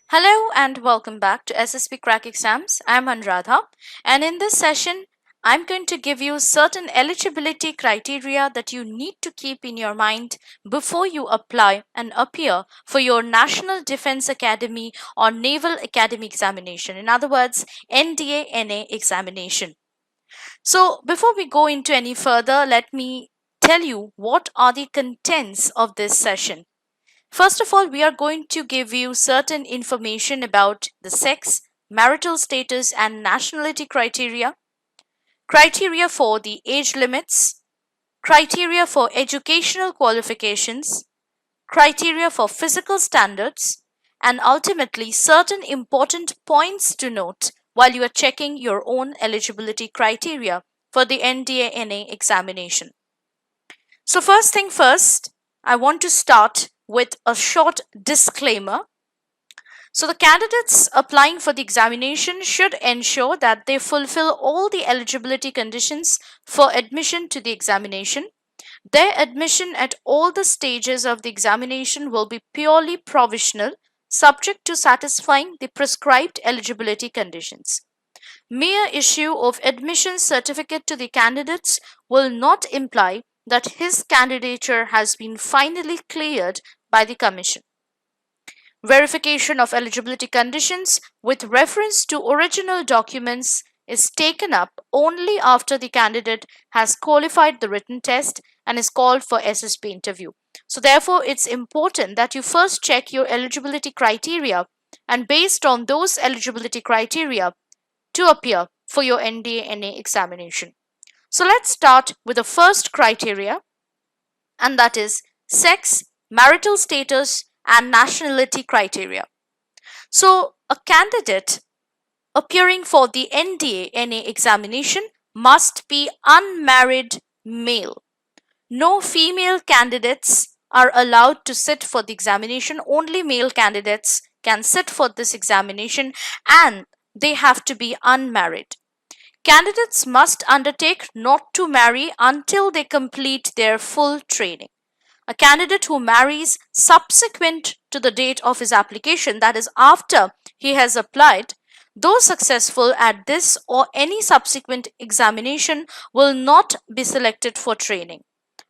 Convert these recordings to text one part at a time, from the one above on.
Hello and welcome back to SSB Crack Exams. I'm Anuradha, and in this session, I'm going to give you certain eligibility criteria that you need to keep in your mind before you apply and appear for your National Defense Academy or Naval Academy examination. In other words, NDA NA examination. So, before we go into any further, let me tell you what are the contents of this session. First of all, we are going to give you certain information about the sex, marital status, and nationality criteria, criteria for the age limits, criteria for educational qualifications, criteria for physical standards, and ultimately certain important points to note while you are checking your own eligibility criteria for the NDA NA examination. So, first thing first, I want to start with a short disclaimer. So, the candidates applying for the examination should ensure that they fulfill all the eligibility conditions for admission to the examination. Their admission at all the stages of the examination will be purely provisional, subject to satisfying the prescribed eligibility conditions. Mere issue of admission certificate to the candidates will not imply that his candidature has been finally cleared by the Commission. Verification of eligibility conditions with reference to original documents is taken up only after the candidate has qualified the written test and is called for SSB interview. So therefore, it's important that you first check your eligibility criteria, and based on those eligibility criteria to appear for your NDA NA examination. So let's start with the first criteria, and that is sex, marital status, and nationality criteria. So a candidate appearing for the NDA NA examination must be unmarried male. No female candidates are allowed to sit for the examination. Only male candidates can sit for this examination, and they have to be unmarried. Candidates must undertake not to marry until they complete their full training. A candidate who marries subsequent to the date of his application, that is, after he has applied, though successful at this or any subsequent examination, will not be selected for training.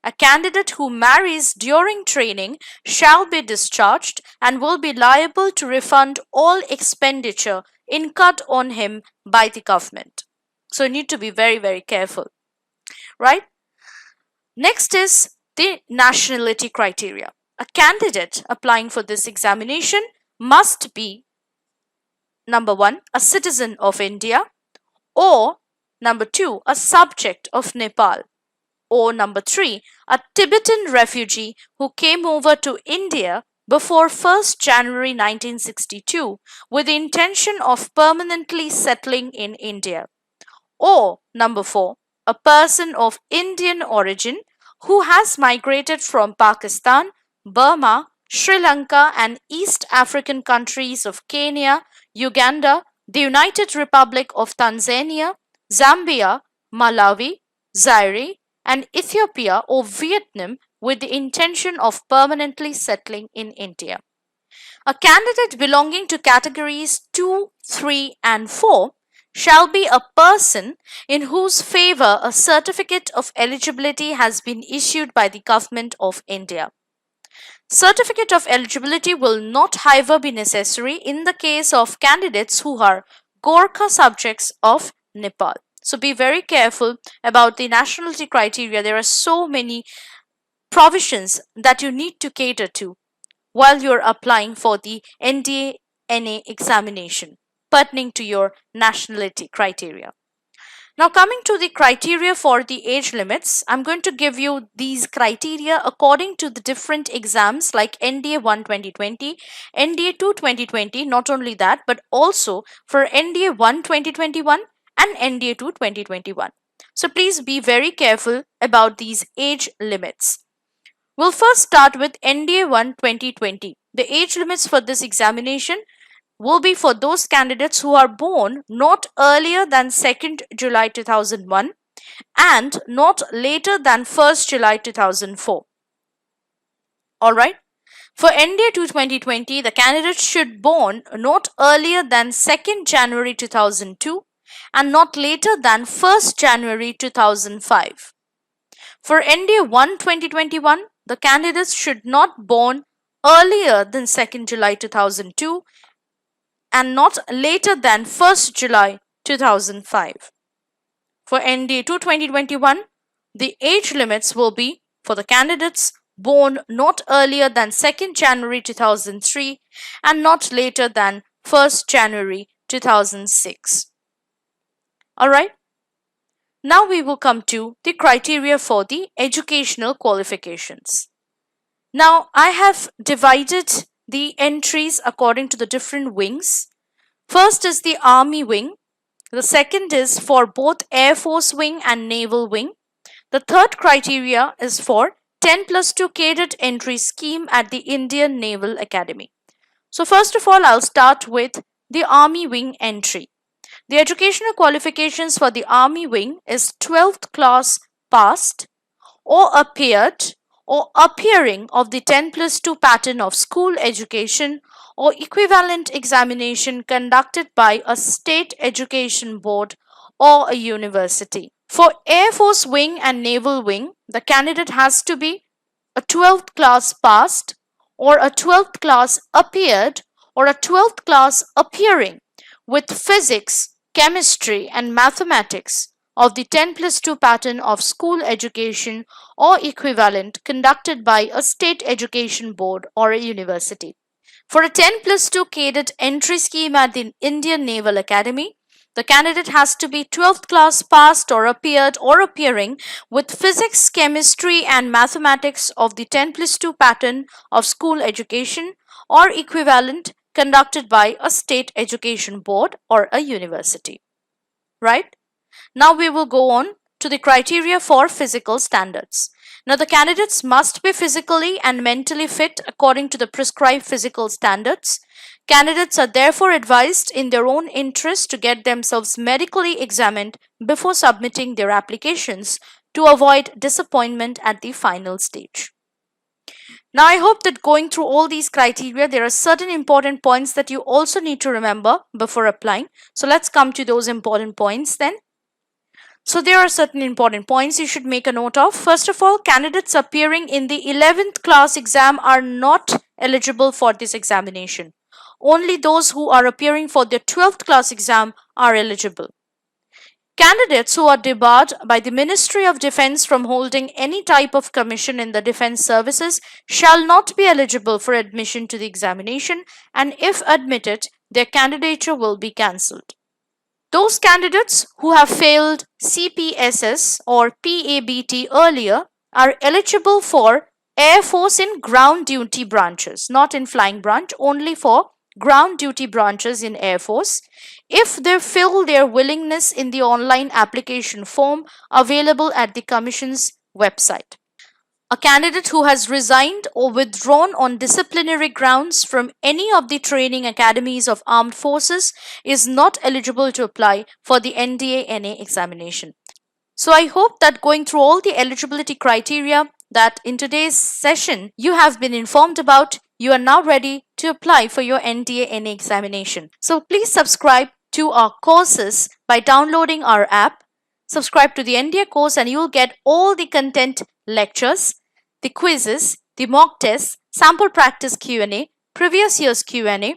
A candidate who marries during training shall be discharged and will be liable to refund all expenditure incurred on him by the government. So you need to be very, very careful, right? Next is the nationality criteria. A candidate applying for this examination must be, number one, a citizen of India, or number two, a subject of Nepal, or number three, a Tibetan refugee who came over to India before 1st January 1962 with the intention of permanently settling in India. Or number four, a person of Indian origin who has migrated from Pakistan, Burma, Sri Lanka, and East African countries of Kenya, Uganda, the United Republic of Tanzania, Zambia, Malawi, Zaire, and Ethiopia or Vietnam with the intention of permanently settling in India. A candidate belonging to categories 2, 3, and 4 shall be a person in whose favor a certificate of eligibility has been issued by the Government of India. Certificate of eligibility will not, however, be necessary in the case of candidates who are Gorkha subjects of Nepal. So be very careful about the nationality criteria. There are so many provisions that you need to cater to while you're applying for the NDA NA examination pertaining to your nationality criteria. Now, coming to the criteria for the age limits, I'm going to give you these criteria according to the different exams like NDA 1 2020, NDA 2 2020, not only that, but also for NDA 1 2021 and NDA 2 2021. So please be very careful about these age limits. We'll first start with NDA 1 2020. The age limits for this examination will be for those candidates who are born not earlier than 2nd July 2001 and not later than 1st July 2004. Alright. For NDA 2020, the candidate should born not earlier than 2nd January 2002 and not later than 1st January 2005. For NDA 1 2021, the candidates should not born earlier than 2nd July 2002 and not later than 1st July 2005. For NDA 2 2021, the age limits will be for the candidates born not earlier than 2nd January 2003 and not later than 1st January 2006. Alright, now we will come to the criteria for the educational qualifications. Now I have divided the entries according to the different wings. First is the Army wing. The second is for both Air Force wing and Naval wing. The third criteria is for 10+2 cadet entry scheme at the Indian Naval Academy. So first of all, I'll start with the Army wing entry. The educational qualifications for the Army wing is 12th class passed or appeared or appearing of the 10+2 pattern of school education or equivalent examination conducted by a state education board or a university. For Air Force wing and Naval wing, the candidate has to be a 12th class passed or a 12th class appeared or a 12th class appearing with physics, chemistry and mathematics of the 10+2 pattern of school education or equivalent conducted by a state education board or a university. For a 10+2 cadet entry scheme at the Indian Naval Academy, the candidate has to be 12th class passed or appeared or appearing with physics, chemistry and mathematics of the 10+2 pattern of school education or equivalent conducted by a state education board or a university. Right? Now we will go on to the criteria for physical standards. Now the candidates must be physically and mentally fit according to the prescribed physical standards. Candidates are therefore advised in their own interest to get themselves medically examined before submitting their applications to avoid disappointment at the final stage. Now I hope that going through all these criteria, there are certain important points that you also need to remember before applying. So let's come to those important points then. So there are certain important points you should make a note of. First of all, candidates appearing in the 11th class exam are not eligible for this examination. Only those who are appearing for their 12th class exam are eligible. Candidates who are debarred by the Ministry of Defence from holding any type of commission in the defence services shall not be eligible for admission to the examination, and if admitted, their candidature will be cancelled. Those candidates who have failed CPSS or PABT earlier are eligible for Air Force in ground duty branches, not in flying branch, only for ground duty branches in Air Force, if they fill their willingness in the online application form available at the Commission's website. A candidate who has resigned or withdrawn on disciplinary grounds from any of the training academies of armed forces is not eligible to apply for the NDA NA examination. So I hope that going through all the eligibility criteria that in today's session you have been informed about, you are now ready to apply for your NDA NA examination. So please subscribe to our courses by downloading our app. Subscribe to the NDA course and you will get all the content, lectures, the quizzes, the mock tests, sample practice Q&A, previous year's Q&A,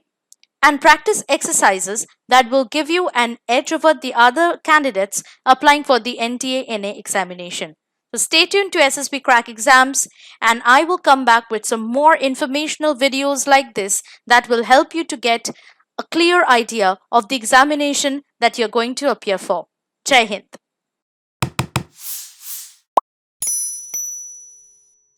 and practice exercises that will give you an edge over the other candidates applying for the NDA NA examination. So stay tuned to SSB Crack Exams, and I will come back with some more informational videos like this that will help you to get a clear idea of the examination that you're going to appear for. Jai Hind.